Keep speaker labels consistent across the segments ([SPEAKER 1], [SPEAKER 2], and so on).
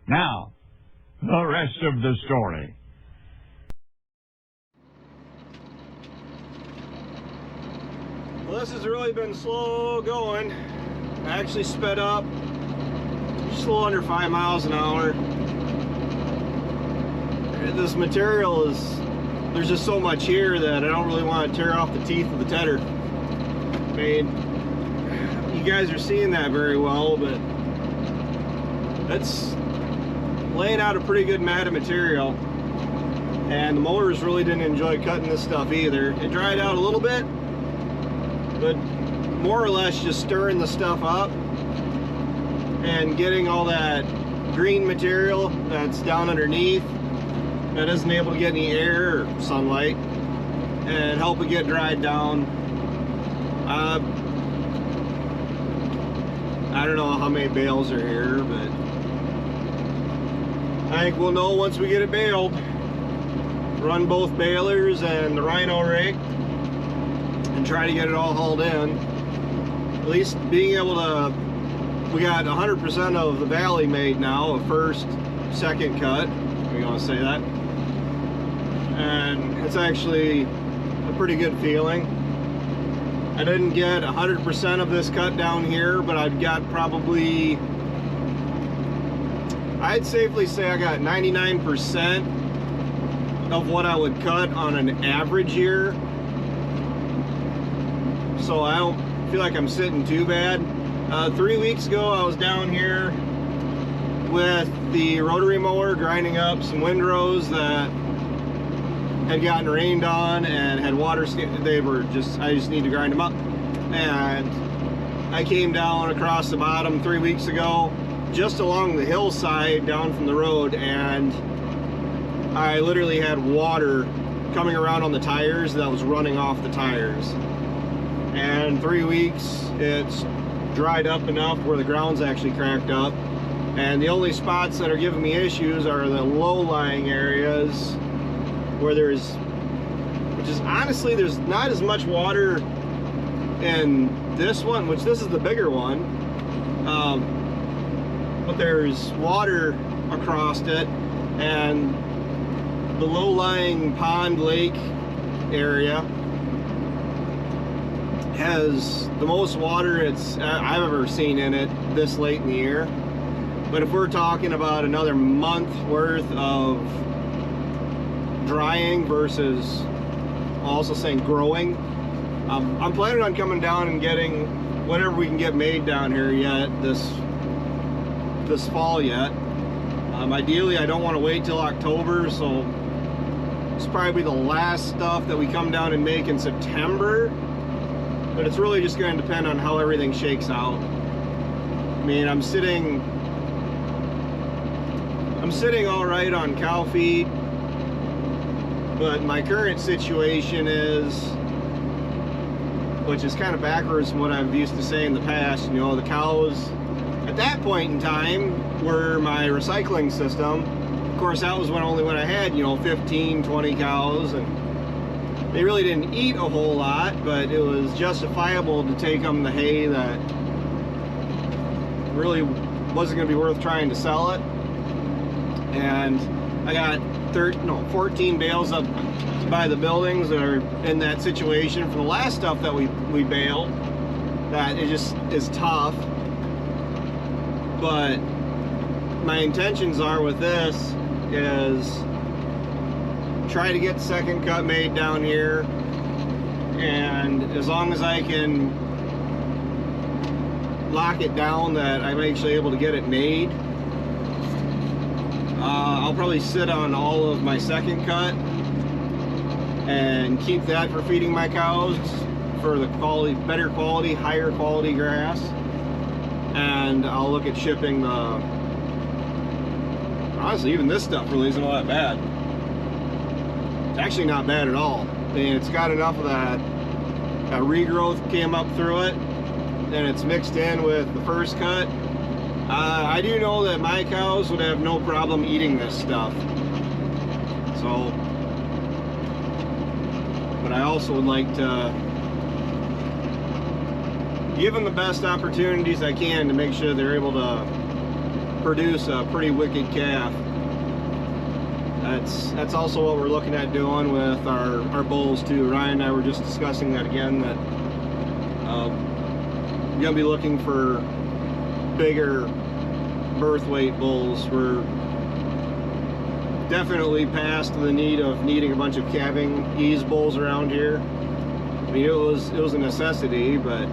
[SPEAKER 1] Now, the rest of the story.
[SPEAKER 2] Well, this has really been slow going. I actually sped up just a little under 5 miles an hour. This material is, there's just so much here that I don't really want to tear off the teeth of the tedder. I mean, you guys are seeing that very well, but that's laying out a pretty good mat of material. And the mowers really didn't enjoy cutting this stuff either. It dried out a little bit, but more or less just stirring the stuff up and getting all that green material that's down underneath that isn't able to get any air or sunlight and help it get dried down. I don't know how many bales are here, but I think we'll know once we get it baled. Run both balers and the rhino rake and try to get it all hauled in. At least being able to, we got 100% of the valley made now, a first, second cut, we're gonna say that. And it's actually a pretty good feeling. I didn't get 100% of this cut down here, but I've got probably, I'd safely say I got 99% of what I would cut on an average year. So I don't feel like I'm sitting too bad. 3 weeks ago I was down here with the rotary mower grinding up some windrows that had gotten rained on and had water, they were just, I just need to grind them up. And I came down across the bottom 3 weeks ago, just along the hillside down from the road, and I literally had water coming around on the tires that was running off the tires. And 3 weeks, it's dried up enough where the ground's actually cracked up. And the only spots that are giving me issues are the low-lying areas where there's, which is honestly, there's not as much water in this one, which this is the bigger one, but there's water across it, and the low-lying pond lake area has the most water I've ever seen in it this late in the year. But if we're talking about another month worth of drying versus also saying growing, I'm planning on coming down and getting whatever we can get made down here yet this fall yet. Ideally I don't want to wait till October, so it's probably the last stuff that we come down and make in September, but it's really just going to depend on how everything shakes out. I mean, I'm sitting all right on cow feed, but my current situation is, which is kind of backwards from what I've used to say in the past, you know, the cows at that point in time were my recycling system. Of course, that was only when I had, you know, 15, 20 cows, and they really didn't eat a whole lot, but it was justifiable to take them the hay that really wasn't going to be worth trying to sell it. And I got 14 bales up by the buildings that are in that situation for the last stuff that we baled, that it just is tough. But my intentions are with this is try to get the second cut made down here, and as long as I can lock it down that I'm actually able to get it made, I'll probably sit on all of my second cut and keep that for feeding my cows for the quality, better quality, higher quality grass. And I'll look at shipping the, honestly, even this stuff really isn't all that bad. It's actually not bad at all. I mean, it's got enough of that regrowth came up through it, and it's mixed in with the first cut. I do know that my cows would have no problem eating this stuff. So, but I also would like to give them the best opportunities I can to make sure they're able to produce a pretty wicked calf. That's also what we're looking at doing with our bulls too. Ryan and I were just discussing that again, that we're gonna be looking for bigger birth weight bulls. We're definitely past the need of needing a bunch of calving ease bulls around here. I mean, it was a necessity, but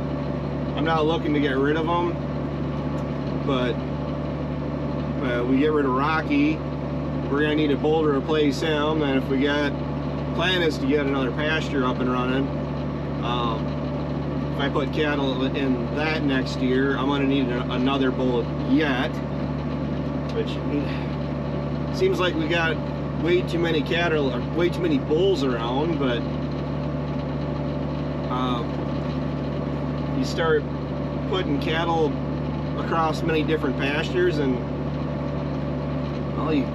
[SPEAKER 2] I'm not looking to get rid of them. But we get rid of Rocky, we're gonna need a bull to replace him, and if we plan is to get another pasture up and running. If I put cattle in that next year, I'm gonna need another bull yet, which seems like we got way too many cattle, or way too many bulls around. But you start putting cattle across many different pastures, and well, you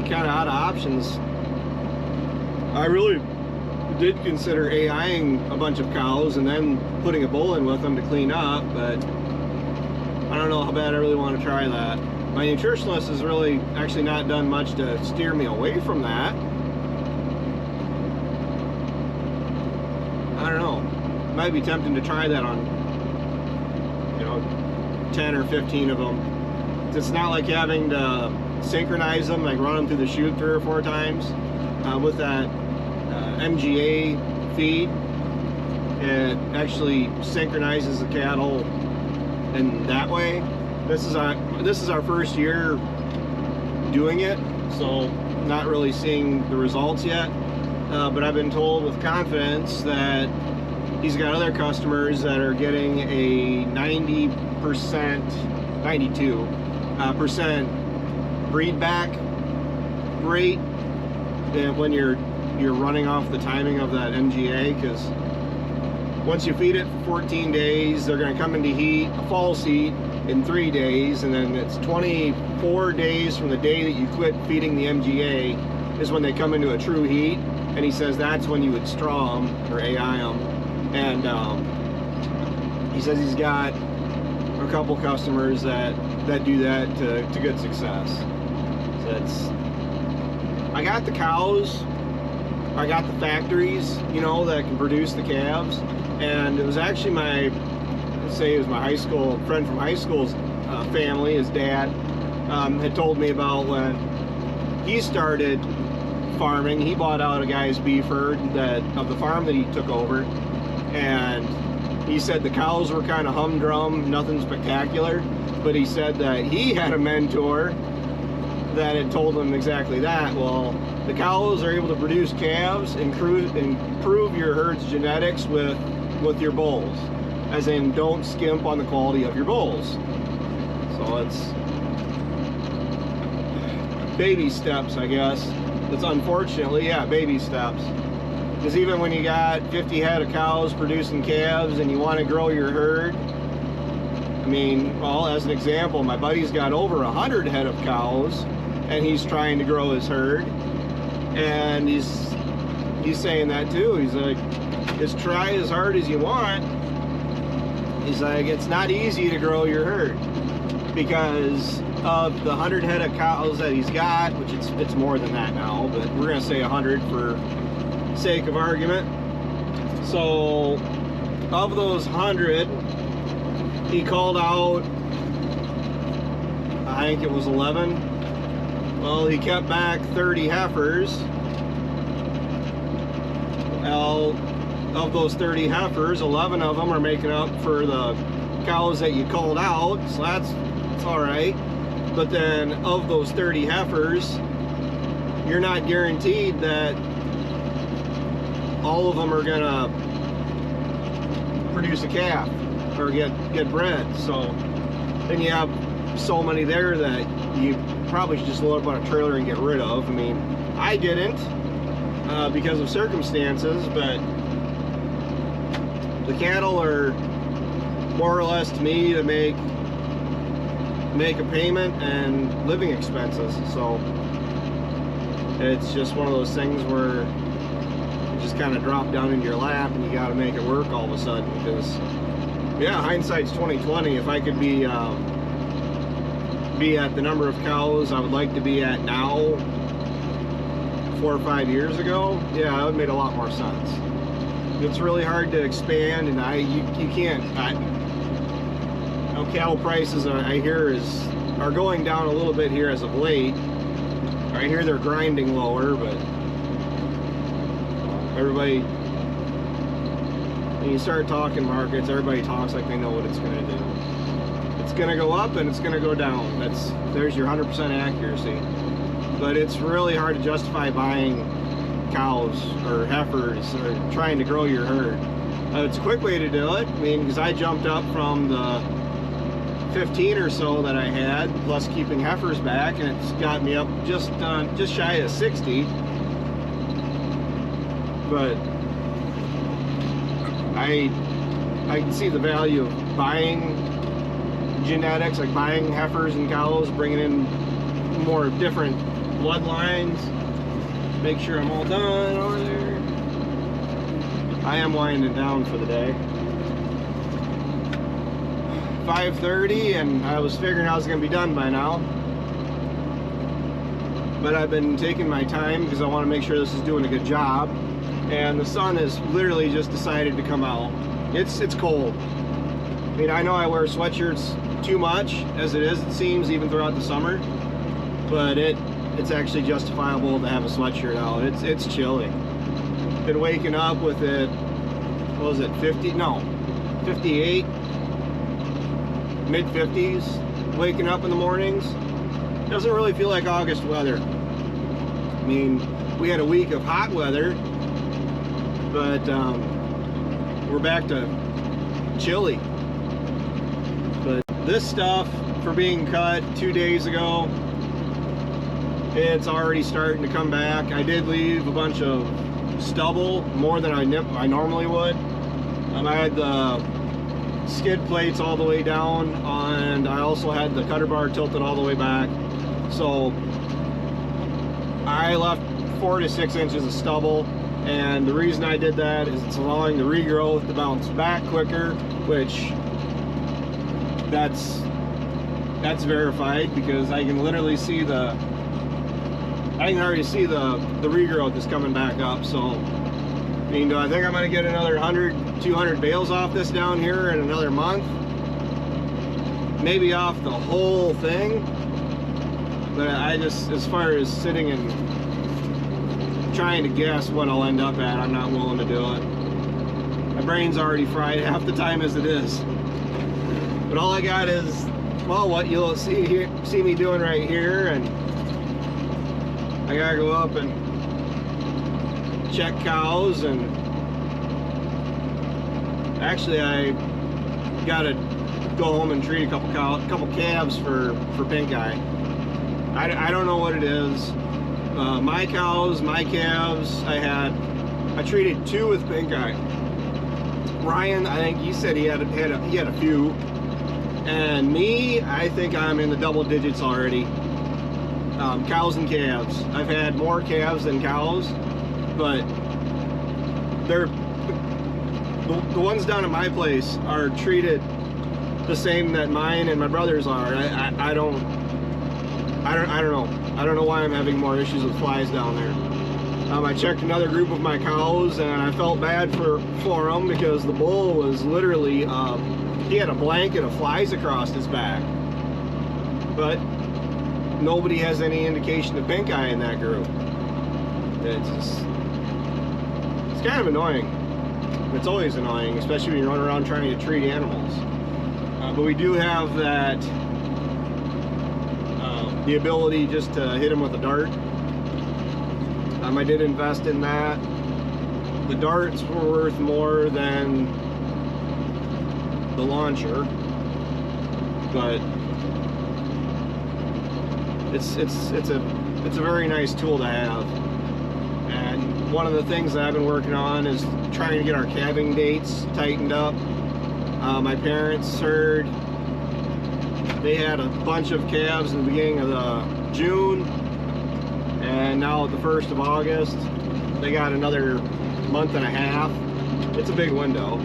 [SPEAKER 2] kind of out of options. I really did consider AIing a bunch of cows and then putting a bull in with them to clean up, but I don't know how bad I really want to try that. My nutritionist has really actually not done much to steer me away from that. I don't know. Might be tempting to try that on, 10 or 15 of them. It's not like having to synchronize them, like run them through the chute 3 or 4 times. With that MGA feed, it actually synchronizes the cattle in that way. This is our first year doing it, so not really seeing the results yet. But I've been told with confidence that he's got other customers that are getting a 92% breed back rate when you're running off the timing of that MGA, because once you feed it for 14 days, they're going to come into heat, a false heat, in 3 days, and then it's 24 days from the day that you quit feeding the MGA is when they come into a true heat. And he says that's when you would straw them or AI them. And he says he's got a couple customers that do that to good success. So I got the cows, I got the factories, that can produce the calves, and it was actually my high school friend from high school's family, his dad, had told me about when he started farming. He bought out a guy's beef herd of the farm that he took over, and he said the cows were kind of humdrum, nothing spectacular, but he said that he had a mentor that had told him exactly that. Well, the cows are able to produce calves and improve your herd's genetics with your bulls, as in don't skimp on the quality of your bulls. So it's baby steps, I guess. It's unfortunately, yeah, baby steps. Because even when you got 50 head of cows producing calves and you want to grow your herd, I mean, well, as an example, my buddy's got over 100 head of cows and he's trying to grow his herd, and he's saying that too. He's like, just try as hard as you want. He's like, it's not easy to grow your herd because of the 100 head of cows that he's got, which it's more than that now, but we're gonna say 100 for sake of argument. So of those 100, he called out, I think it was 11. Well, he kept back 30 heifers. Well, of those 30 heifers, 11 of them are making up for the cows that you called out, so that's all right. But then of those 30 heifers, you're not guaranteed that all of them are gonna produce a calf or get bred. So then you have so many there that you probably should just load up on a trailer and get rid of. I mean, I didn't because of circumstances, but the cattle are more or less to me to make a payment and living expenses. So it's just one of those things where you just kind of drop down into your lap and you got to make it work all of a sudden. Because yeah, hindsight's 20/20. If I could be be at the number of cows I would like to be at now 4 or 5 years ago, yeah, that would make a lot more sense. It's really hard to expand, and you can't. Cattle prices I hear are going down a little bit here as of late. I hear they're grinding lower, but everybody, when you start talking markets, everybody talks like they know what it's going to do. It's going to go up and it's going to go down. There's your 100% accuracy. But it's really hard to justify buying cows or heifers or trying to grow your herd. It's a quick way to do it. I mean, because I jumped up from the 15 or so that I had, plus keeping heifers back, and it's got me up just shy of 60. But I can see the value of buying genetics, like buying heifers and cows, bringing in more different bloodlines. Make sure I'm all done over there. I am winding down for the day. 5:30, and I was figuring I was going to be done by now. But I've been taking my time because I want to make sure this is doing a good job. And the sun has literally just decided to come out. It's cold. I mean, I know I wear sweatshirts too much as it is, it seems, even throughout the summer. But it's actually justifiable to have a sweatshirt out. It's chilly. Been waking up with it, what was it, 50? No, 58, mid-50s. Waking up in the mornings. Doesn't really feel like August weather. I mean, we had a week of hot weather, but we're back to chilly. But this stuff, for being cut 2 days ago, it's already starting to come back. I did leave a bunch of stubble, more than I normally would. I had the skid plates all the way down, and I also had the cutter bar tilted all the way back. So I left 4 to 6 inches of stubble, and the reason I did that is it's allowing the regrowth to bounce back quicker, which that's verified, because I can literally see I can already see the regrowth is coming back up. So, I mean, do I think I'm going to get another 100, 200 bales off this down here in another month? Maybe off the whole thing. But I just, as far as sitting and trying to guess what I'll end up at, I'm not willing to do it. My brain's already fried half the time as it is. But all I got is, well, what you'll see me doing right here, and I gotta go up and check cows, and actually I gotta go home and treat a couple calves for pink eye. I don't know what it is. My cows, my calves, I treated 2 with pink eye. Ryan, I think he said he had a few, and me, I think I'm in the double digits already. Cows and calves. I've had more calves than cows, but they're the ones down at my place are treated the same that mine and my brother's are. I don't know. I don't know why I'm having more issues with flies down there. I checked another group of my cows, and I felt bad for them, because the bull was literally he had a blanket of flies across his back. But nobody has any indication of pink eye in that group. It's kind of annoying. It's always annoying, especially when you run around trying to treat animals. But we do have that, the ability just to hit them with a dart. I did invest in that. The darts were worth more than the launcher, but it's a very nice tool to have. And one of the things that I've been working on is trying to get our calving dates tightened up. My parents heard they had a bunch of calves in the beginning of June, and now at the 1st of August they got another month and a half. It's a big window.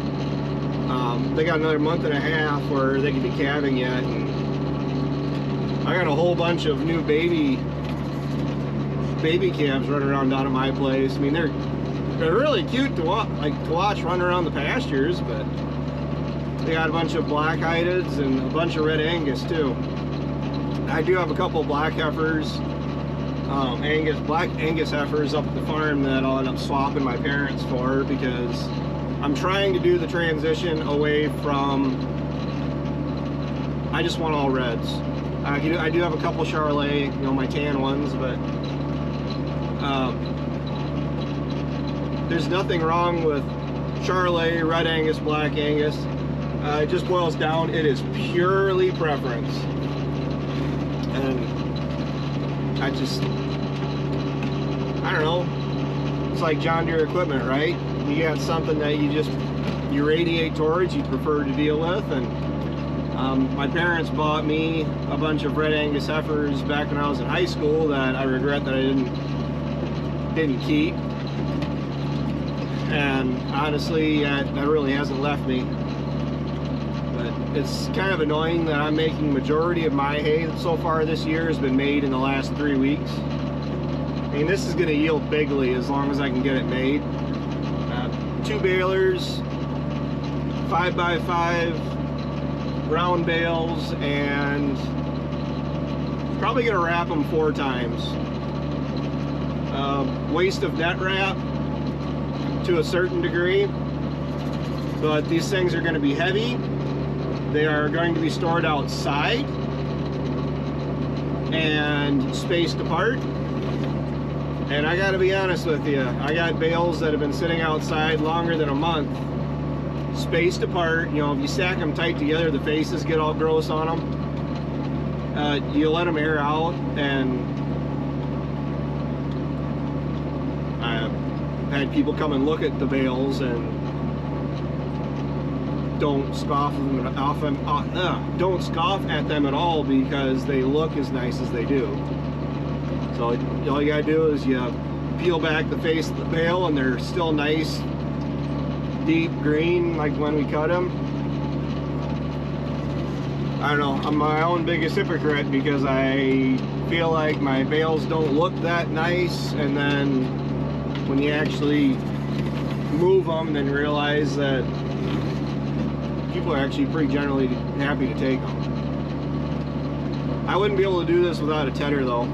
[SPEAKER 2] They got another month and a half where they could be calving yet, and I got a whole bunch of new baby calves running around down at my place. I mean, they're really cute to watch run around the pastures, but they got a bunch of black hydids and a bunch of red Angus too. I do have a couple of black heifers, black Angus heifers up at the farm that I'll end up swapping my parents for, because I'm trying to do the transition away from, I just want all reds. I do have a couple Charolais, you know, my tan ones, but there's nothing wrong with Charolais, red Angus, black Angus. It just boils down, it is purely preference. And I don't know, it's like John Deere equipment, right? You got something that you radiate towards, you prefer to deal with. And my parents bought me a bunch of red Angus heifers back when I was in high school that I regret that I didn't keep. And honestly, that really hasn't left me. But it's kind of annoying that I'm making majority of my hay so far this year has been made in the last 3 weeks. I mean, this is going to yield bigly as long as I can get it made. 2 balers, 5x5 round bales, and probably going to wrap them 4 times. Waste of net wrap to a certain degree, but these things are going to be heavy. They are going to be stored outside and spaced apart. And I got to be honest with you, I got bales that have been sitting outside longer than a month, spaced apart. You know, if you stack them tight together, the faces get all gross on them. You let them air out, and I've had people come and look at the bales and don't scoff at them at all because they look as nice as they do. So all you gotta do is you peel back the face of the bale, and they're still nice, deep green like when we cut them. I don't know, I'm my own biggest hypocrite because I feel like my bales don't look that nice, and then when you actually move them, then realize that people are actually pretty generally happy to take them. I wouldn't be able to do this without a tedder though.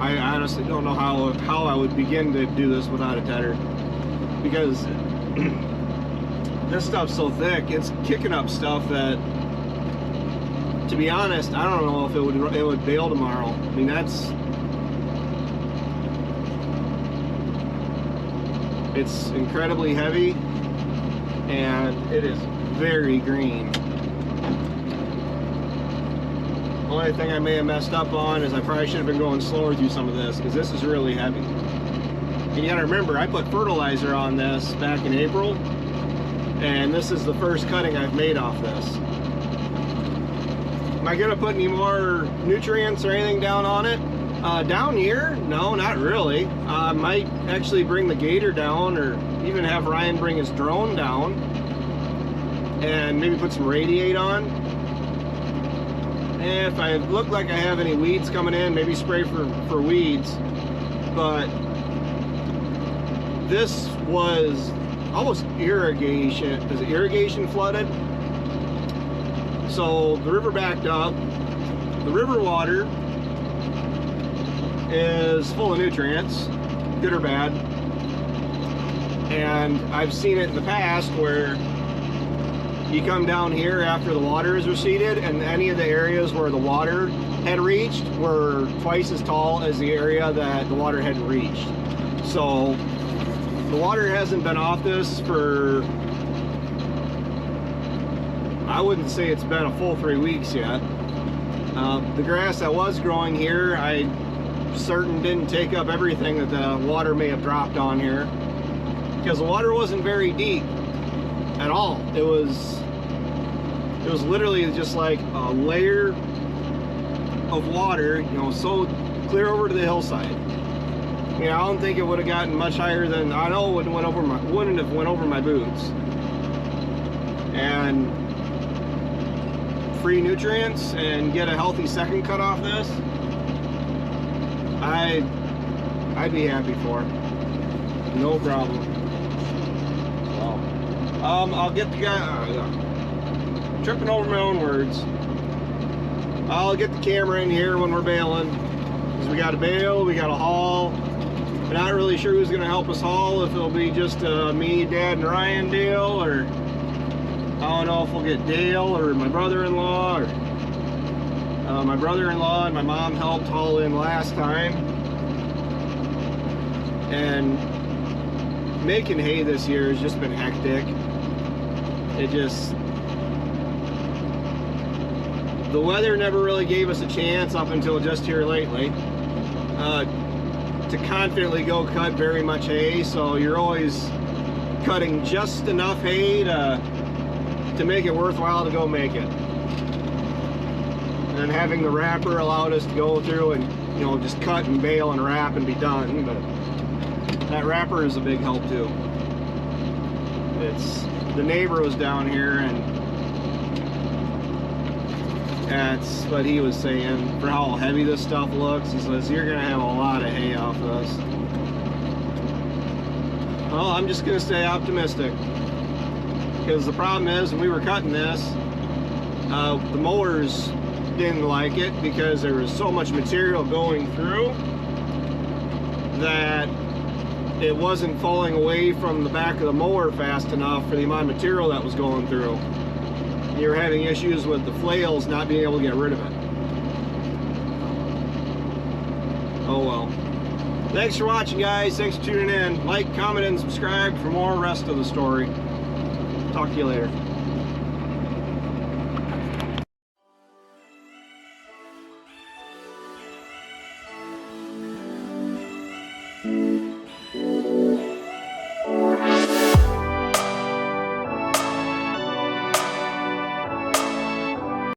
[SPEAKER 2] I honestly don't know how I would begin to do this without a tedder, because this stuff's so thick, it's kicking up stuff that, to be honest, I don't know if it would bale tomorrow. I mean, it's incredibly heavy, and it is very green. The only thing I may have messed up on is I probably should have been going slower through some of this, because this is really heavy. And you gotta remember, I put fertilizer on this back in April, and this is the first cutting I've made off this. Am I gonna put any more nutrients or anything down on it? Down here? No, not really. I might actually bring the gator down, or even have Ryan bring his drone down and maybe put some radiate on. And if I look like I have any weeds coming in, maybe spray for weeds. But this was almost irrigation. Is it irrigation flooded? So the river backed up. The river water is full of nutrients, good or bad. And I've seen it in the past where you come down here after the water is receded, and any of the areas where the water had reached were twice as tall as the area that the water hadn't reached. So the water hasn't been off this for, I wouldn't say it's been a full 3 weeks yet. The grass that was growing here, I certain didn't take up everything that the water may have dropped on here, because the water wasn't very deep at all. It was literally just like a layer of water, you know, so clear over to the hillside. You know, I don't think it would have gotten much higher than, I know it wouldn't have went over my boots. And free nutrients and get a healthy second cut off this, I'd be happy for it. No problem. So, I'll get the guy, tripping over my own words. I'll get the camera in here when we're baling, because we got to bale, we got to haul. We're not really sure who's going to help us haul, if it'll be just me, Dad, and Ryan deal, or I don't know if we'll get Dale or my brother-in-law, or my brother-in-law and my mom helped haul in last time. And making hay this year has just been hectic. The weather never really gave us a chance up until just here lately to confidently go cut very much hay, so you're always cutting just enough hay to make it worthwhile to go make it. And having the wrapper allowed us to go through and, you know, just cut and bale and wrap and be done, but that wrapper is a big help too. The neighbor was down here, and that's what he was saying, for how heavy this stuff looks. He says, you're gonna have a lot of hay off this. Well, I'm just gonna stay optimistic, because the problem is, when we were cutting this, the mowers didn't like it because there was so much material going through that it wasn't falling away from the back of the mower fast enough for the amount of material that was going through. You were having issues with the flails not being able to get rid of it. Oh well. Thanks for watching, guys. Thanks for tuning in. Like, comment, and subscribe for more rest of the story. Talk to you later.